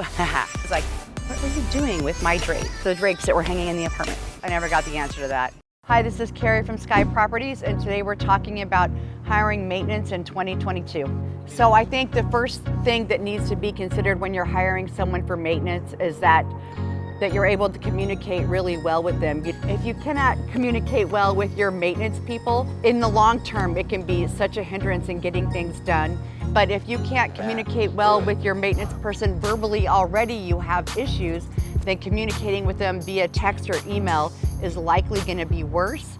It's like, what were you doing with my drapes? The drapes that were hanging in the apartment. I never got the answer to that. Hi, this is Kari from Sky Properties, and today we're talking about hiring maintenance in 2022. So I think the first thing that needs to be considered when you're hiring someone for maintenance is that you're able to communicate really well with them. If you cannot communicate well with your maintenance people, in the long term, it can be such a hindrance in getting things done. But if you can't communicate well with your maintenance person verbally already, you have issues, then communicating with them via text or email is likely going to be worse.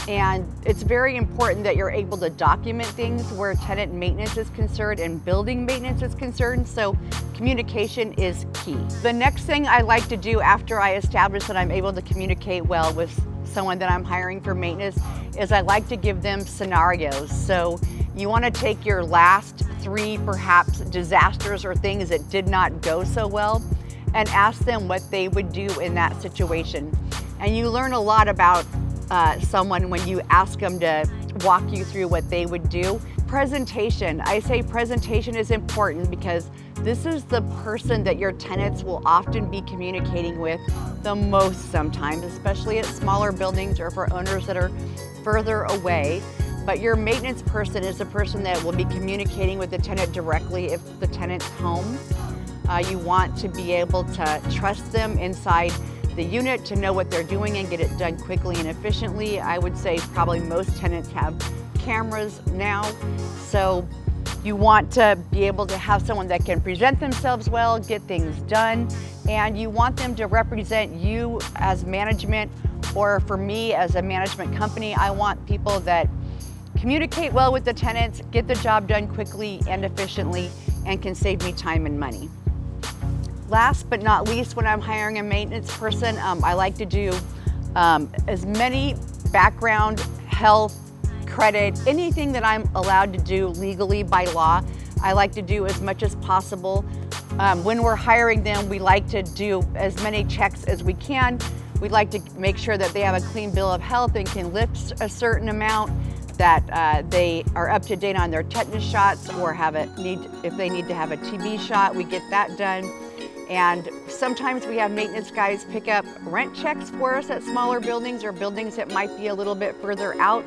And it's very important that you're able to document things where tenant maintenance is concerned and building maintenance is concerned, so communication is key. The next thing I like to do after I establish that I'm able to communicate well with someone that I'm hiring for maintenance is I like to give them scenarios. So you want to take your last 3 perhaps disasters or things that did not go so well and ask them what they would do in that situation. And you learn a lot about someone when you ask them to walk you through what they would do. Presentation. I say presentation is important because this is the person that your tenants will often be communicating with the most sometimes, especially at smaller buildings or for owners that are further away. But your maintenance person is the person that will be communicating with the tenant directly if the tenant's home. You want to be able to trust them inside the unit to know what they're doing and get it done quickly and efficiently. I would say probably most tenants have cameras now, so you want to be able to have someone that can present themselves well, get things done, and you want them to represent you as management, or for me as a management company, I want people that communicate well with the tenants, get the job done quickly and efficiently, and can save me time and money. Last but not least, when I'm hiring a maintenance person, I like to do as many background, health, credit, anything that I'm allowed to do legally by law, I like to do as much as possible. When we're hiring them, we like to do as many checks as we can. We'd like to make sure that they have a clean bill of health and can lift a certain amount, that they are up to date on their tetanus shots, or if they need to have a TB shot, we get that done. And sometimes we have maintenance guys pick up rent checks for us at smaller buildings or buildings that might be a little bit further out.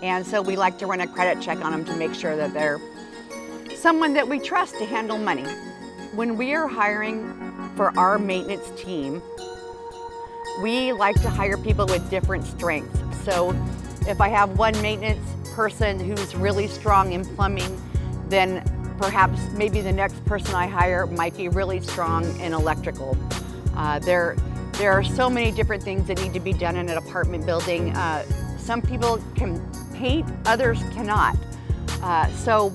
And so we like to run a credit check on them to make sure that they're someone that we trust to handle money. When we are hiring for our maintenance team, we like to hire people with different strengths. So if I have one maintenance person who's really strong in plumbing, then perhaps maybe the next person I hire might be really strong in electrical. There are so many different things that need to be done in an apartment building. Some people can paint, others cannot. So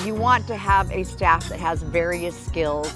you want to have a staff that has various skills